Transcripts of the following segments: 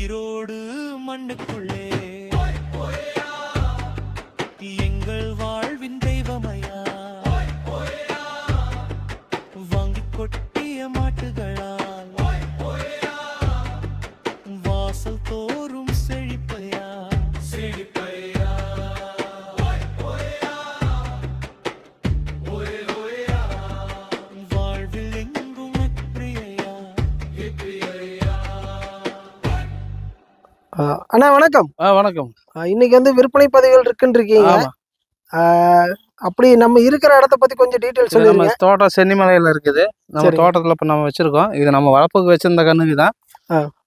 உயிரோடு மண்ணுக்குள்ளே எங்கள் வாழ்வின் தெய்வமையா வாங்கி கொட்டிய மாட்டுகளால் வாசல் தோறும் செழிப்பையா செழிப்பையா வாழ்வில் எங்கும் வெற்றியா வெற்றியா. அண்ணா வணக்கம். வணக்கம். இன்னைக்கு வந்து விற்பனை பதிவுகள் இருக்குன்னு இருக்கீங்க. அப்படி நம்ம இருக்கிற இடத்த பத்தி கொஞ்சம் டீட்டெயில் சொல்லுங்க. தோட்டம் சென்னிமலையில இருக்குது. நம்ம தோட்டத்துல இப்ப நம்ம வச்சிருக்கோம். இது நம்ம வளர்ப்புக்கு வச்சிருந்த கண்ணுக்கு தான்.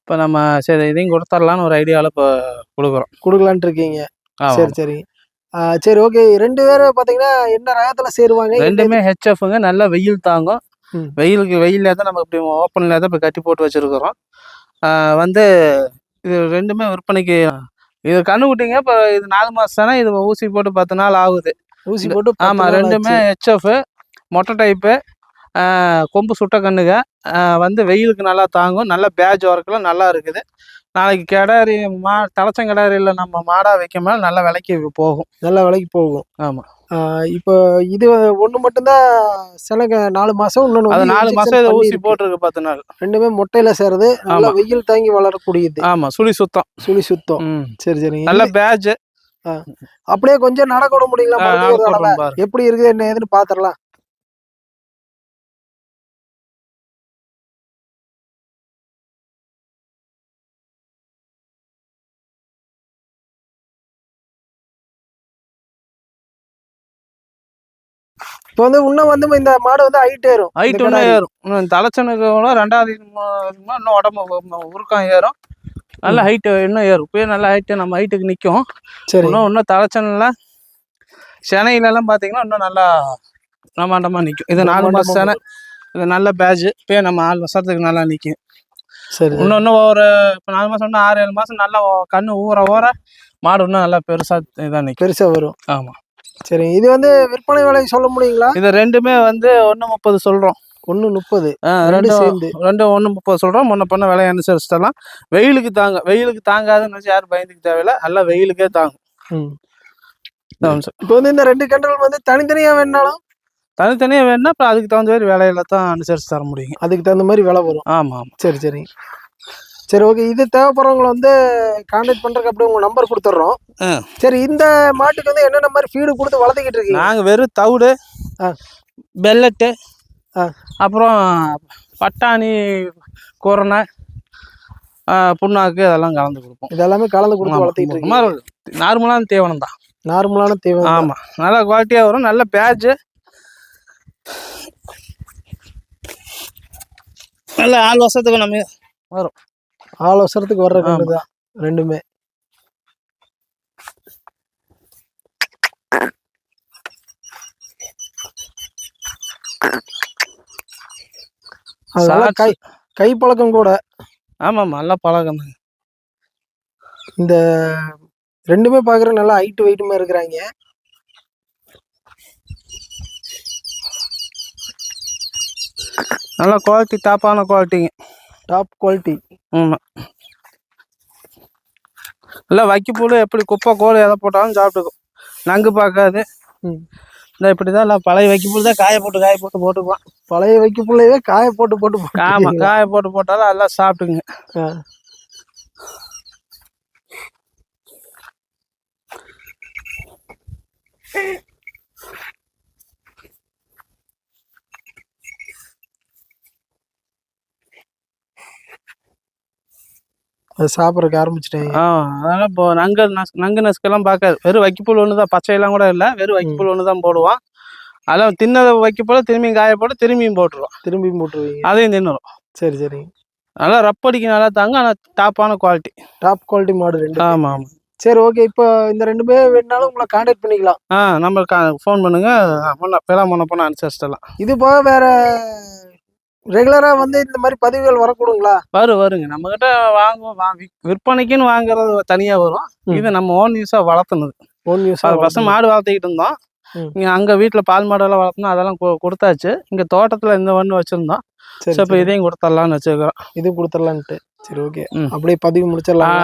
இப்ப நம்ம சரி இதையும் கொடுத்துடலான்னு ஒரு ஐடியாவில் இப்போ கொடுக்கலான்ட்டு இருக்கீங்க. சரி சரி சரி ஓகே. ரெண்டு பேரும் பாத்தீங்கன்னா என்ன ரகத்துல சேருவாங்க? ரெண்டுமே ஹெச்எஃப்ங்க. நல்லா வெயில் தாங்கும். வெயில்ல தான் நம்ம இப்படி ஓப்பன்ல தான் இப்போ கட்டி போட்டு வச்சிருக்கிறோம். வந்து இது ரெண்டுமே விற்பனைக்கு. இது கண்ணுக்குட்டிங்க. இப்போ இது 4 மாதம் தானே. இது ஊசி போட்டு 10 நாள் ஆகுது. ஊசி போட்டு? ஆமாம். ரெண்டுமே ஹெச்எஃப் மொட்டை டைப்பு. கொம்பு சுட்ட கண்ணுங்க. வந்து வெயிலுக்கு நல்லா தாங்கும். நல்ல பேட்ச் ஒர்க்கில் நல்லா இருக்குது. நாளைக்கு கிடாரி தலைச்சம் கிடாரியில் நம்ம மாடாக வைக்கமா நல்ல விலைக்கு போகும். நல்ல விலைக்கு போகும். ஆமாம். இப்போ இது ஒன்று மட்டும்தான் சிலங்க 4 மாதம். இன்னொன்று அது 4 மாதம் இதை ஊசி போட்டிருக்கு 10 நாள். ரெண்டுமே மொட்டையில சேருது. நல்லா வெயில் தாங்கி வளரக்கூடியது. ஆமாம். சுழி சுத்தம். சரி சரி. நல்ல பேட்ச். அப்படியே கொஞ்சம் நடக்க முடியுங்களா? எப்படி இருக்குது என்ன ஏதுன்னு பாத்திரலாம். இப்போ வந்து இன்னும் வந்து இந்த மாடு வந்து ஹைட் ஏறும். ஹைட் இன்னும் ஏறும். தலைச்சனுக்கு 2வது இன்னும் உடம்பு உருக்கம் ஏறும். நல்ல ஹைட்டு இன்னும் ஏறும். இப்போயே நல்ல ஹைட்டு நம்ம ஹைட்டுக்கு நிற்கும். சரி. இன்னும் தலைச்சனில் சென்னையிலலாம் பார்த்தீங்கன்னா இன்னும் நல்லா பிரமாண்டமாக நிற்கும். இது 4 மாதம் செனை. இது நல்ல பேட்ச். இப்போயே நம்ம 4 வருஷத்துக்கு நல்லா நிற்கும். சரி. இன்னும் ஒரு இப்போ 4 மாதம் இன்னும் 6-7 மாதம் நல்லா கண்ணு ஊற மாடு இன்னும் நல்லா பெருசாக இதாக நிற்கும். பெருசாக வரும். ஆமாம். சரி. இது வந்து விற்பனை விலை சொல்ல முடியுங்களா? இது ரெண்டுமே வந்து 1.30 சொல்கிறோம். 1.30. ரெண்டு 1.30 சொல்கிறோம். முன்ன பண்ண விலை அனுசரிச்சிட்டலாம். வெயிலுக்கு தாங்காதுன்னு வச்சு யாரும் பயந்துக்கு தேவையில்லை. நல்லா வெயிலுக்கே தாங்கும். இப்போ வந்து இந்த 2 கன்றுகள் வந்து தனித்தனியாக வேணும்னா அப்புறம் அதுக்கு தகுந்த மாதிரி விலையில தான் அனுசரித்து தர முடியும். அதுக்கு தகுந்த மாதிரி விலை வரும். ஆமாம். சரி சரி சரி ஓகே. இது தேவைப்படுறவங்களை வந்து கான்டாக்ட் பண்ணுறதுக்கு அப்படியே உங்கள் நம்பர் கொடுத்துட்றோம். சரி. இந்த மாட்டுக்கு வந்து என்னென்ன மாதிரி ஃபீடு கொடுத்து வளர்த்துக்கிட்டு இருக்கீங்க? நாங்கள் வெறும் தவிடு, பெல்லட்டு, அப்புறம் பட்டாணி, குரணை, புண்ணாக்கு இதெல்லாம் கலந்து கொடுப்போம். இதெல்லாமே கலந்து கொடுத்து வளர்த்துக்கிட்டு இருக்கீங்க. நார்மலான தீவனம் தான். நார்மலான தீவனம். ஆமாம். நல்லா குவாலிட்டியாக வரும். நல்ல பேட்ச். நல்ல 4 வருஷத்துக்கு நம்ம வரும். 4 வருஷத்துக்கு வர்ற கன்று தான் ரெண்டுமே. கை பழக்கம் கூட. ஆமாம். நல்ல பழக்கம் தான். இந்த ரெண்டுமே பார்க்குற நல்லா ஹைட் வெயிட்டுமா இருக்கிறாங்க. நல்ல குவாலிட்டி. டாப்பான குவாலிட்டிங்க. Top quality. ஆமாம். இல்லை வைக்கப்புல் எப்படி குப்பை கோல் எதை போட்டாலும் சாப்பிட்டுக்கும். நங்கு பார்க்காது. இந்த இப்படி தான் இல்லை பழைய வைக்கப்புல் தான் காய போட்டு போட்டுக்குவான். பழைய வைக்கப்புல்லையே காய போட்டு ஆமாம். காய போட்டாலும் அதெல்லாம் சாப்பிட்டுக்குங்க. அது சாப்பிட்றதுக்கு ஆரம்பிச்சிட்டேன். அதனால இப்போ நங்கு நசுக்கெல்லாம் பார்க்காது. வெறும் வைக்கப்புல் ஒன்று தான். பச்சையெல்லாம் கூட இல்லை. வெறும் வைக்கப்புல் ஒன்று தான் போடுவான். அதெல்லாம் தின்னதை வைக்கப்போல திரும்பியும் காய போட்டு திரும்பியும் போட்டுருவீங்க. அதையும் தின்னுடும். சரி சரி. நல்லா ரப்படிக்கு நல்லா தாங்க. ஆனால் டாப்பான குவாலிட்டி. டாப் குவாலிட்டி மாடு ரெண்டு. ஆமாம். சரி ஓகே. இப்போ இந்த ரெண்டுமே வேணுனாலும் உங்களை கான்டாக்ட் பண்ணிக்கலாம். நம்ம ஃபோன் பண்ணுங்க. முன்ன போனால் அனுசரிச்சிடலாம். இது போக வேற ரெகுலரா வந்து இந்த மாதிரி பதிவுகள் வரக்கூடுங்களா? வருங்க. நம்ம கிட்ட வாங்குவோம். விற்பனைக்குன்னு வாங்குறது தனியா வரும். இது நம்ம ஓன் யூஸா வளர்த்துனது. ஓன் யூஸா ஃபர்ஸ்ட் மாடு வளர்த்திக்கிட்டு இருந்தோம். இங்க அங்க வீட்டுல பால் மாடெல்லாம் வளர்த்தோம். அதெல்லாம் கொடுத்தாச்சு. இங்க தோட்டத்துல இந்த ஒண்ணு வச்சிருந்தோம். இப்போ இதையும் கொடுத்துடலாம்னு வச்சுக்கிறோம். இது கொடுத்துடலான்ட்டு. சரி ஓகே ம். அப்படியே பதிவு முடிச்சிடலாம்.